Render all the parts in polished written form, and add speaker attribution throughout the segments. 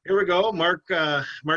Speaker 1: Here we go. Mark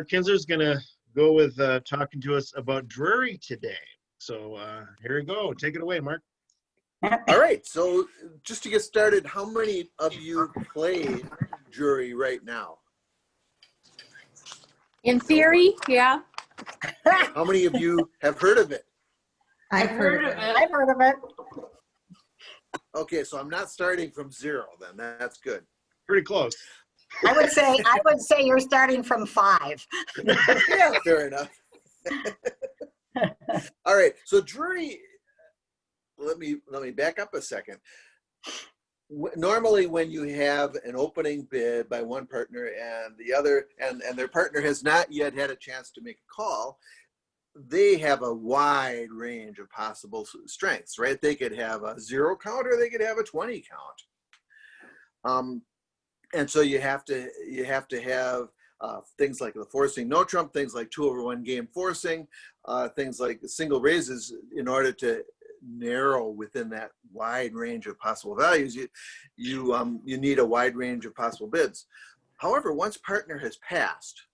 Speaker 1: Kinzer is going to go with talking to us about Drury today. So here we go. Take it away, Mark.
Speaker 2: All right. So just to get started, how many of you play Drury right now?
Speaker 3: In theory, yeah.
Speaker 2: How many of you have heard of it?
Speaker 4: I've heard of it. I've heard of it.
Speaker 2: Okay, so I'm not starting from zero then. That's good.
Speaker 1: Pretty close.
Speaker 4: I would say you're starting from 5.
Speaker 2: Yeah, fair enough. All right. So Drury, let me back up a second. Normally when you have an opening bid by one partner and the other and their partner has not yet had a chance to make a call, they have a wide range of possible strengths, right? They could have a 0 count or they could have a 20 count. And so you have to have things like the forcing no trump, things like 2/1 game forcing, things like single raises in order to narrow within that wide range of possible values. You need a wide range of possible bids. However, once partner has passed,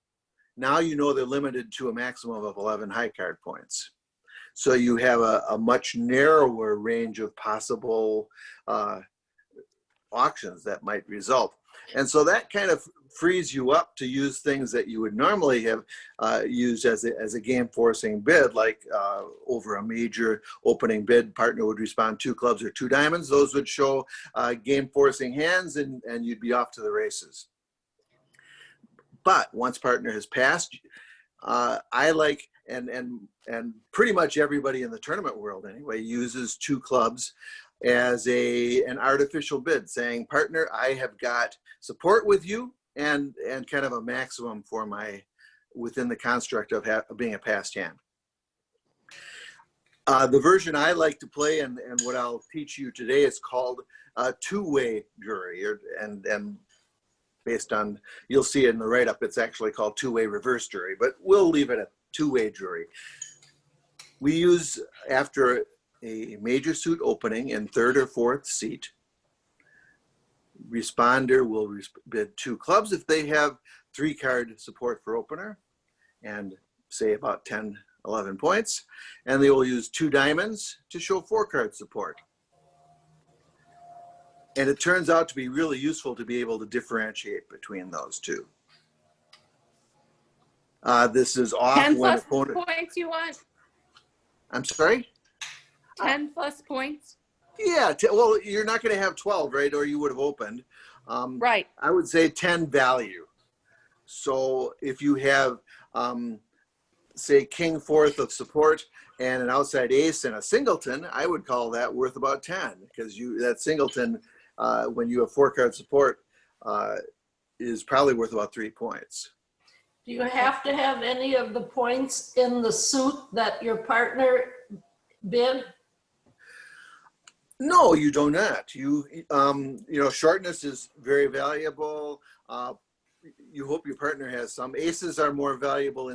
Speaker 2: now you know they're limited to a maximum of 11 high card points. So you have a much narrower range of possible auctions that might result. And so that kind of frees you up to use things that you would normally have used as a game forcing bid, like over a major opening bid, partner would respond 2 clubs or 2 diamonds. Those would show game forcing hands and you'd be off to the races. But once partner has passed, I like, and pretty much everybody in the tournament world anyway, uses 2 clubs as an artificial bid, saying, partner, I have got support with you and kind of a maximum for within the construct of being a passed hand. The version I like to play and what I'll teach you today is called two-way Drury, and based on, you'll see it in the write-up, it's actually called two-way reverse Drury, but we'll leave it at two-way Drury. We use, after a major suit opening in 3rd or 4th seat, responder will bid 2 clubs if they have 3 card support for opener and say about 10, 11 points, and they will use 2 diamonds to show 4 card support. And it turns out to be really useful to be able to differentiate between those 2. This is off
Speaker 3: 10
Speaker 2: when
Speaker 3: plus
Speaker 2: opponent.
Speaker 3: points you want?
Speaker 2: I'm sorry?
Speaker 3: 10 plus points?
Speaker 2: Yeah, well, you're not going to have 12, right? Or you would have opened.
Speaker 3: Right.
Speaker 2: I would say 10 value. So if you have, say, king 4th of support and an outside ace and a singleton, I would call that worth about 10, because that singleton, when you have 4 card support, is probably worth about 3 points.
Speaker 5: Do you have to have any of the points in the suit that your partner bid?
Speaker 2: No, you do not. You know, shortness is very valuable. You hope your partner has some. Aces are more valuable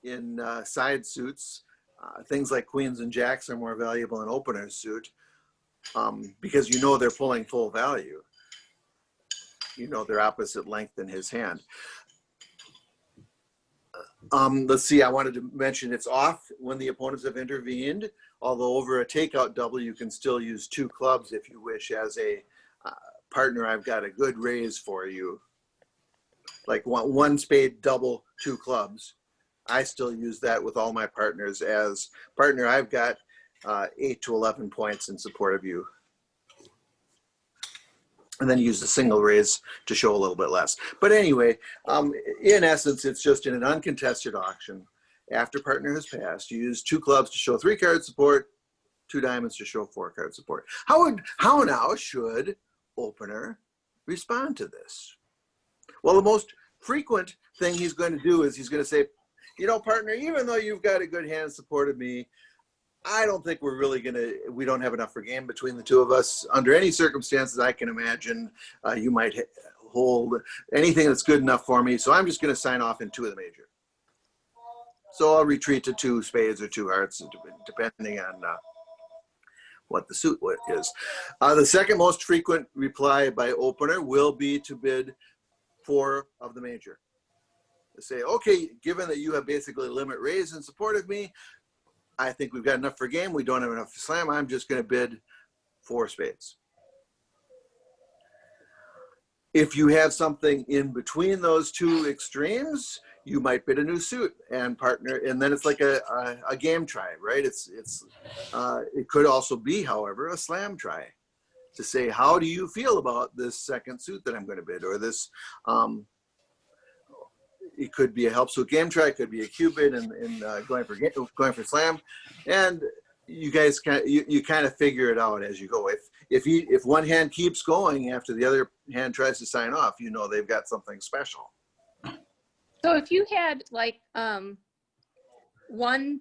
Speaker 2: in side suits. Things like queens and jacks are more valuable in opener suit, because you know they're pulling full value. You know they're opposite length in his hand. Let's see, I wanted to mention it's off when the opponents have intervened, although over a takeout double, you can still use 2 clubs if you wish as a partner. I've got a good raise for you. Like one spade double 2 clubs. I still use that with all my partners as partner. I've got 8 to 11 points in support of you. And then use the single raise to show a little bit less. But anyway, in essence, it's just in an uncontested auction. After partner has passed, you use 2 clubs to show 3 card support, 2 diamonds to show 4 card support. How now should opener respond to this? Well, the most frequent thing he's going to do is he's going to say, you know, partner, even though you've got a good hand supported me, I don't think we don't have enough for game between the 2 of us. Under any circumstances I can imagine, you might hold anything that's good enough for me. So I'm just going to sign off in 2 of the major. So I'll retreat to 2 spades or 2 hearts, depending on what the suit is. The second most frequent reply by opener will be to bid 4 of the major. say, okay, given that you have basically limit raise in support of me, I think we've got enough for game. We don't have enough for slam. I'm just going to bid 4 spades. If you have something in between those two extremes, you might bid a new suit and partner, and then it's like a game try, right? It could also be, however, a slam try to say, how do you feel about this second suit that I'm going to bid, or this? It could be a help suit game try, it could be a cue bid and going for slam, and you guys you kind of figure it out as you go. If one hand keeps going after the other hand tries to sign off, you know they've got something special.
Speaker 3: So if you had like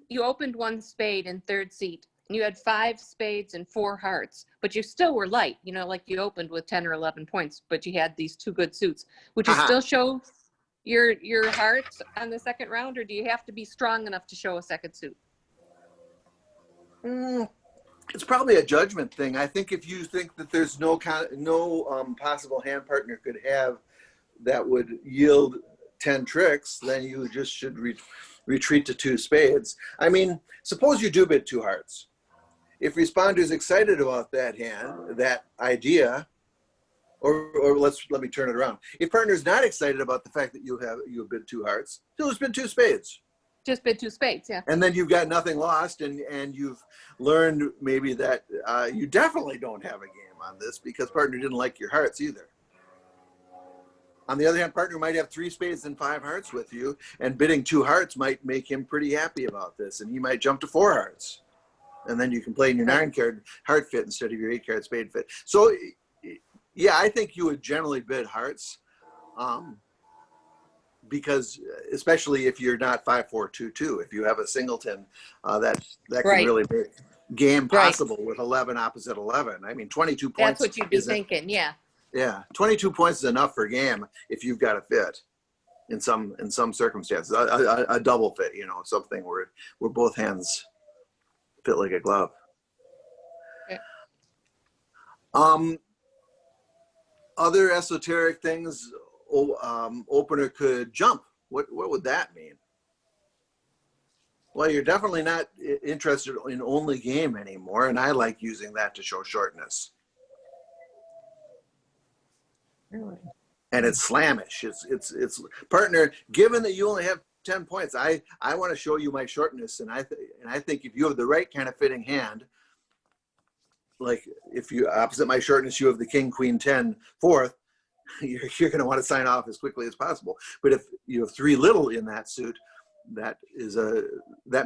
Speaker 3: you opened 1 spade in 3rd seat, and you had 5 spades and 4 hearts, but you still were light, you know, like you opened with 10 or 11 points, but you had these 2 good suits, would you still show your hearts on the second round, or do you have to be strong enough to show a second suit?
Speaker 2: It's probably a judgment thing. I think if you think that there's no possible hand partner could have that would yield 10 tricks, then you just should retreat to 2 spades. I mean, suppose you do bid 2 hearts. If responder's excited about that hand, that idea, or let me turn it around. If partner's not excited about the fact that you have bid 2 hearts, he'll just bid 2 spades.
Speaker 3: Just bid 2 spades, yeah.
Speaker 2: And then you've got nothing lost, and you've learned maybe that you definitely don't have a game on this because partner didn't like your hearts either. On the other hand, partner might have 3 spades and 5 hearts with you, and bidding 2 hearts might make him pretty happy about this, and he might jump to 4 hearts. And then you can play in your 9-card heart fit instead of your 8-card spade fit. So, yeah, I think you would generally bid hearts, because especially if you're not 5-4-2-2, if you have a singleton, that can really make game possible with 11 opposite 11. I mean, 22 points.
Speaker 3: That's what you'd be thinking, yeah.
Speaker 2: Yeah, 22 points is enough for game if you've got a fit in some circumstances, a double fit, you know, something where both hands fit like a glove. Okay. Other esoteric things, opener could jump. What would that mean? Well, you're definitely not interested in only game anymore, and I like using that to show shortness.
Speaker 5: Really?
Speaker 2: And it's slamish. It's partner, given that you only have 10 points, I want to show you my shortness, and I think if you have the right kind of fitting hand, like if you opposite my shortness, you have the king, queen, 10, 4th, you're going to want to sign off as quickly as possible. But if you have 3 little in that suit, that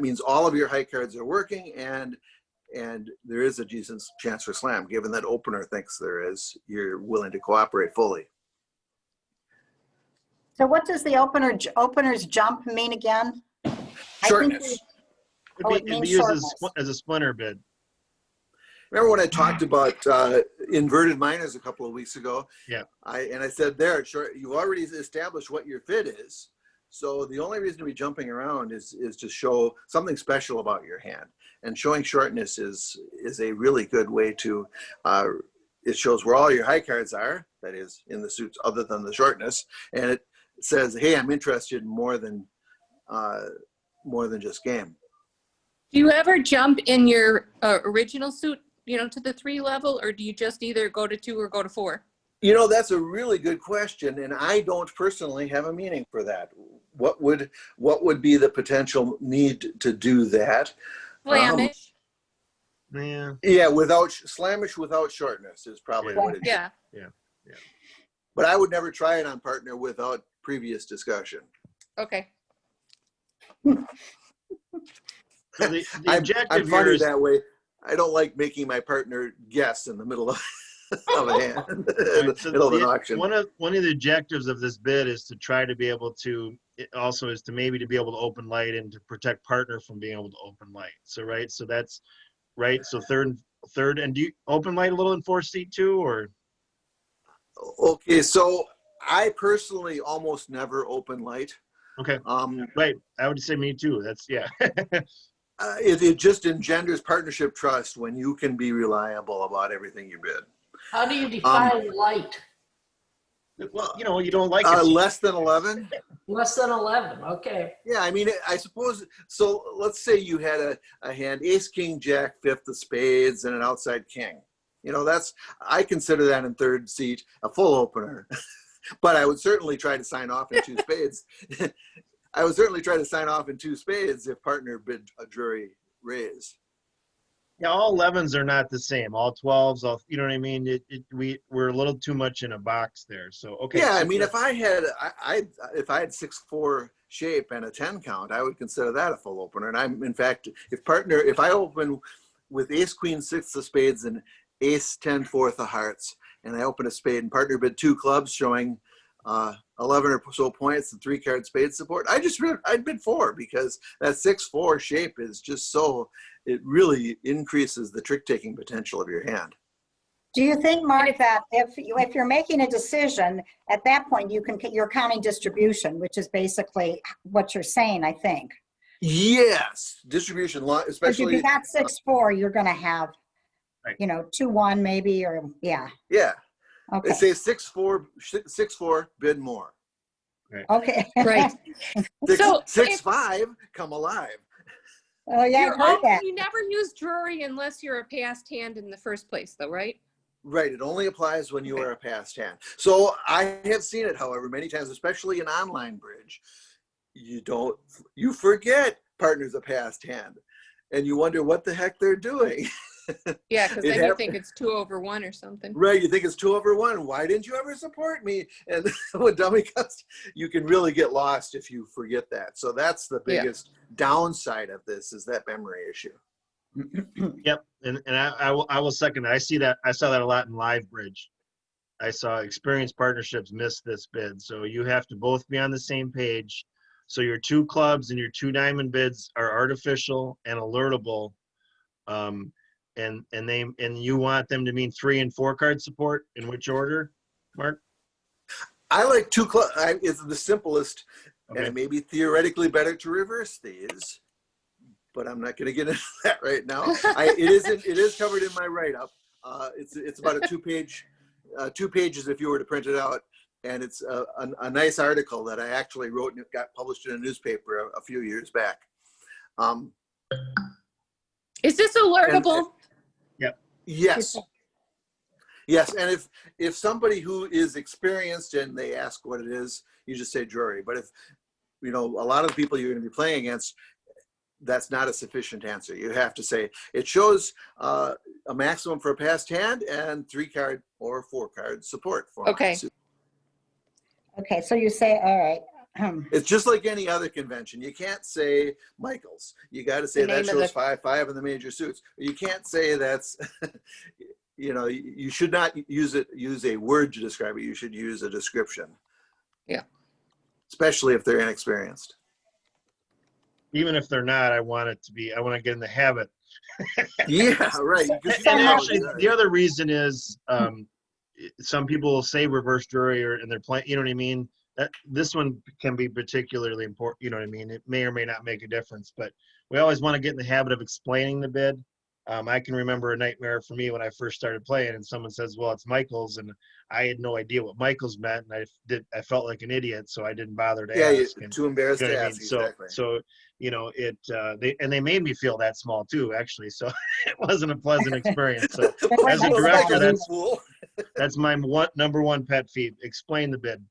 Speaker 2: means all of your high cards are working, and there is a decent chance for slam. Given that opener thinks there is, you're willing to cooperate fully.
Speaker 4: So what does the opener's jump mean again?
Speaker 2: Shortness.
Speaker 1: It'd be used as a splinter bid.
Speaker 2: Remember when I talked about inverted minors a couple of weeks ago?
Speaker 1: Yeah.
Speaker 2: I said there, you already established what your fit is. So the only reason to be jumping around is to show something special about your hand. And showing shortness is a really good way to, it shows where all your high cards are, that is in the suits other than the shortness. And it says, hey, I'm interested in more than just game.
Speaker 3: Do you ever jump in your original suit, you know, to the 3 level, or do you just either go to 2 or go to 4?
Speaker 2: You know, that's a really good question, and I don't personally have a meaning for that. What would be the potential need to do that?
Speaker 3: Slamish.
Speaker 2: Yeah, slamish without shortness is probably what it is.
Speaker 3: Yeah.
Speaker 2: But I would never try it on partner without previous discussion.
Speaker 3: Okay.
Speaker 1: So the
Speaker 2: I'm
Speaker 1: objective here
Speaker 2: funny
Speaker 1: is
Speaker 2: that way. I don't like making my partner guess in the middle of a hand, in the middle of an auction.
Speaker 1: One of the objectives of this bid is to try to be able to, maybe to be able to open light and to protect partner from being able to open light. So so that's right. So third, and do you open light a little in 4th seat too, or?
Speaker 2: Okay, so I personally almost never open light.
Speaker 1: Okay. Right. I would say me too. That's
Speaker 2: it just engenders partnership trust when you can be reliable about everything you bid.
Speaker 5: How do you define light?
Speaker 1: Well, you know, you don't like it.
Speaker 2: Less than 11.
Speaker 5: Less than 11, okay.
Speaker 2: Yeah, I mean, I suppose, so let's say you had a hand, ace, king, jack, fifth of spades, and an outside king. You know, I consider that in third seat a full opener. But I would certainly try to sign off in two spades. I would certainly try to sign off in two spades if partner bid a Drury raise.
Speaker 1: Yeah, all 11s are not the same. All 12s, all, you know what I mean? We're a little too much in a box there. So, okay.
Speaker 2: Yeah,
Speaker 1: so
Speaker 2: I mean, if I had 6-4 shape and a 10 count, I would consider that a full opener. And I'm, in fact, if I open with ace, queen, sixth of spades and ace, 10, fourth of hearts, and I open a spade and partner bid 2 clubs showing 11 or so points and 3-card spade support, I'd bid 4, because that 6-4 shape is just so, it really increases the trick-taking potential of your hand.
Speaker 4: Do you think, Mark, that if you're making a decision, at that point you're counting distribution, which is basically what you're saying, I think.
Speaker 2: Yes, distribution, especially.
Speaker 4: If you got 6-4, you're going to have,
Speaker 1: Right.
Speaker 4: 2-1 maybe, or yeah.
Speaker 2: Yeah.
Speaker 4: Okay.
Speaker 2: They say 6-4, bid more.
Speaker 4: Okay.
Speaker 3: Right. So
Speaker 2: 6-5, come alive.
Speaker 4: Oh yeah, I've heard that.
Speaker 3: You never use Drury unless you're a passed hand in the first place, though, right?
Speaker 2: Right. It only applies when you
Speaker 3: Okay.
Speaker 2: are a passed hand. So I have seen it, however, many times, especially in online bridge. You forget partner's a passed hand, and you wonder what the heck they're doing.
Speaker 3: Yeah, because then you think it's 2/1 or something.
Speaker 2: Right, you think it's 2/1. Why didn't you ever support me? And when dummy comes, you can really get lost if you forget that. So that's the biggest downside of this, is that memory issue.
Speaker 1: Yep, and I will second that. I saw that a lot in live bridge. I saw experienced partnerships miss this bid. So you have to both be on the same page. So your 2 clubs and your 2 diamond bids are artificial and alertable. And you want them to mean 3 and 4 card support. In which order, Mark?
Speaker 2: I like 2 clubs. It's the simplest,
Speaker 1: Okay.
Speaker 2: and it may be theoretically better to reverse these, but I'm not going to get into that right now. It is covered in my write-up. It's about a 2-page, 2 pages if you were to print it out, and it's a nice article that I actually wrote, and it got published in a newspaper a few years back.
Speaker 3: Is this alertable?
Speaker 2: Yes. Yes, and if somebody who is experienced and they ask what it is, you just say Drury. But if, a lot of the people you're going to be playing against, that's not a sufficient answer. You have to say, it shows a maximum for a passed hand and 3-card or 4-card support for
Speaker 3: Okay.
Speaker 4: Okay, so you say, all right.
Speaker 2: It's just like any other convention. You can't say Michaels. You got to say that shows 5-5 in the major suits. You can't say that's, you should not use a word to describe it. You should use a description.
Speaker 3: Yeah.
Speaker 2: Especially if they're inexperienced.
Speaker 1: Even if they're not, I want to get in the habit.
Speaker 2: Yeah, right.
Speaker 1: And actually, the other reason is some people will say reverse Drury and they're playing, you know what I mean? This one can be particularly important, you know what I mean? It may or may not make a difference, but we always want to get in the habit of explaining the bid. I can remember a nightmare for me when I first started playing, and someone says, well, it's Michaels, and I had no idea what Michaels meant, and I felt like an idiot, so I didn't bother to ask.
Speaker 2: Yeah, too embarrassed to ask, exactly.
Speaker 1: So they made me feel that small too, actually, so it wasn't a pleasant experience. So as a director, that's my number one pet peeve. Explain the bid.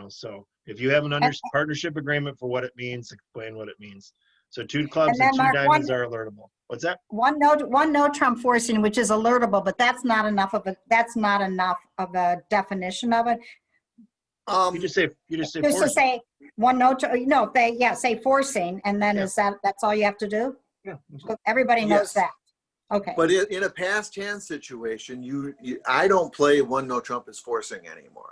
Speaker 1: So if you have an partnership agreement for what it means, explain what it means. So 2 clubs and 2 diamonds are alertable. What's that?
Speaker 4: One no trump forcing, which is alertable, but that's not enough of a definition of it.
Speaker 1: You just say
Speaker 4: Just to say one no, say forcing, and then that's all you have to do?
Speaker 1: Yeah.
Speaker 4: Everybody knows that. Okay.
Speaker 2: But in a passed hand situation, I don't play 1 no trump is forcing anymore.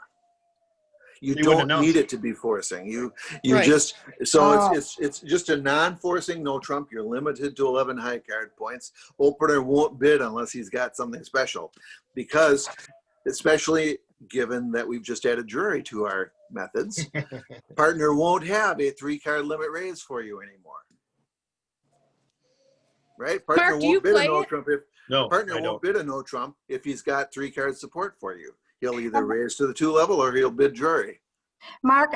Speaker 2: You don't need it to be forcing. You
Speaker 3: Right.
Speaker 2: just, so it's just a non-forcing no trump. You're limited to 11 high card points. Opener won't bid unless he's got something special, because especially given that we've just added Drury to our methods, partner won't have a 3-card limit raise for you anymore. Right? Partner
Speaker 3: Mark, do you
Speaker 2: won't bid a
Speaker 3: play
Speaker 2: no
Speaker 3: it?
Speaker 2: trump
Speaker 1: I
Speaker 2: won't bid a no trump if he's got 3-card support for you. He'll either raise to the 2 level or he'll bid Drury.
Speaker 4: Mark,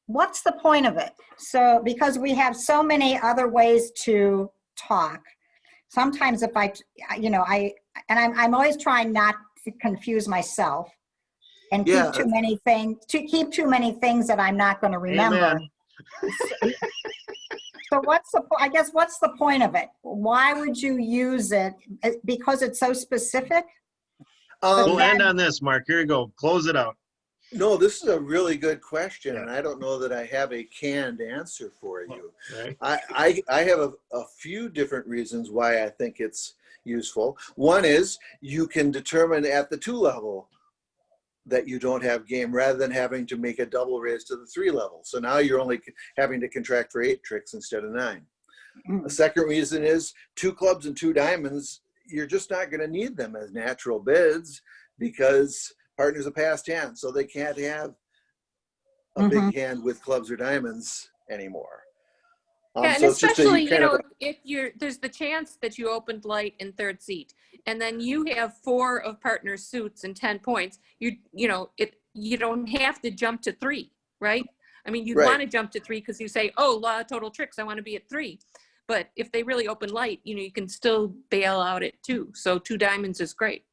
Speaker 4: what's the point of it? So, because we have so many other ways to talk, sometimes if I'm always trying not to confuse myself and keep
Speaker 2: Yeah.
Speaker 4: too many things that I'm not going to remember.
Speaker 1: Amen.
Speaker 4: So what's the point of it? Why would you use it? Because it's so specific?
Speaker 1: We'll end on this, Mark. Here you go. Close it out.
Speaker 2: No, this is a really good question,
Speaker 1: Yeah.
Speaker 2: and I don't know that I have a canned answer for you.
Speaker 1: Right.
Speaker 2: I have a few different reasons why I think it's useful. One is you can determine at the 2 level that you don't have game rather than having to make a double raise to the 3 level. So now you're only having to contract for 8 tricks instead of 9. The second reason is 2 clubs and 2 diamonds. You're just not going to need them as natural bids because partner's a passed hand, so they can't have a big hand with clubs or diamonds anymore.
Speaker 3: Yeah, and
Speaker 2: so it's just
Speaker 3: especially,
Speaker 2: kind of
Speaker 3: if there's the chance that you opened light in 3rd seat, and then you have 4 of partner's suits and 10 points, you don't have to jump to 3, right? I mean, you
Speaker 2: Right.
Speaker 3: want to jump to 3 because you say, oh, law of total tricks, I want to be at 3. But if they really open light, you can still bail out at 2. So 2 diamonds is great.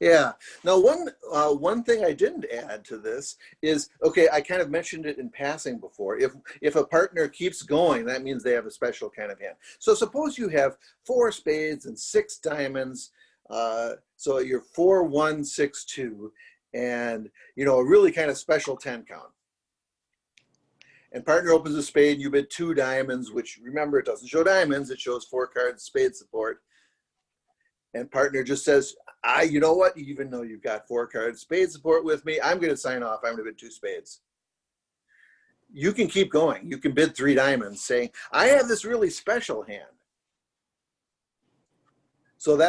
Speaker 2: Yeah. Now, one thing I didn't add to this is, okay, I kind of mentioned it in passing before. If a partner keeps going, that means they have a special kind of hand. So suppose you have 4 spades and 6 diamonds. So you're 4, 1, 6, 2, and a really kind of special 10 count. And partner opens a spade, you bid 2 diamonds, which, remember, it doesn't show diamonds, it shows 4 cards spade support. And partner just says, you know what, even though you've got 4 cards spade support with me, I'm going to sign off. I'm going to bid 2 spades. You can keep going. You can bid 3 diamonds saying, I have this really special hand. So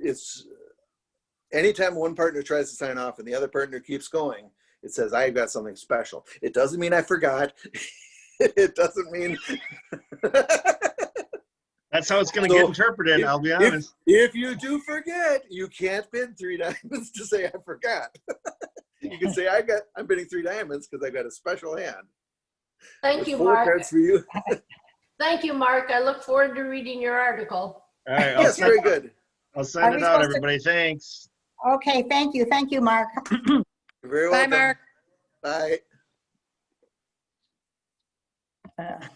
Speaker 2: it's anytime one partner tries to sign off and the other partner keeps going, it says, I've got something special. It doesn't mean I forgot. It doesn't mean.
Speaker 1: That's how it's going to get interpreted, I'll be honest.
Speaker 2: If you do forget, you can't bid 3 diamonds to say I forgot. You can say I'm bidding 3 diamonds because I've got a special hand.
Speaker 5: Thank you,
Speaker 2: 4
Speaker 5: Mark.
Speaker 2: cards for you.
Speaker 5: Thank you, Mark. I look forward to reading your article.
Speaker 1: All right.
Speaker 2: Yes, very good.
Speaker 1: I'll send
Speaker 4: Are
Speaker 1: it
Speaker 4: we
Speaker 1: out,
Speaker 4: supposed to-
Speaker 1: everybody. Thanks.
Speaker 4: Okay, thank you. Thank you, Mark.
Speaker 2: You're very
Speaker 3: Bye,
Speaker 2: welcome.
Speaker 3: Mark.
Speaker 2: Bye.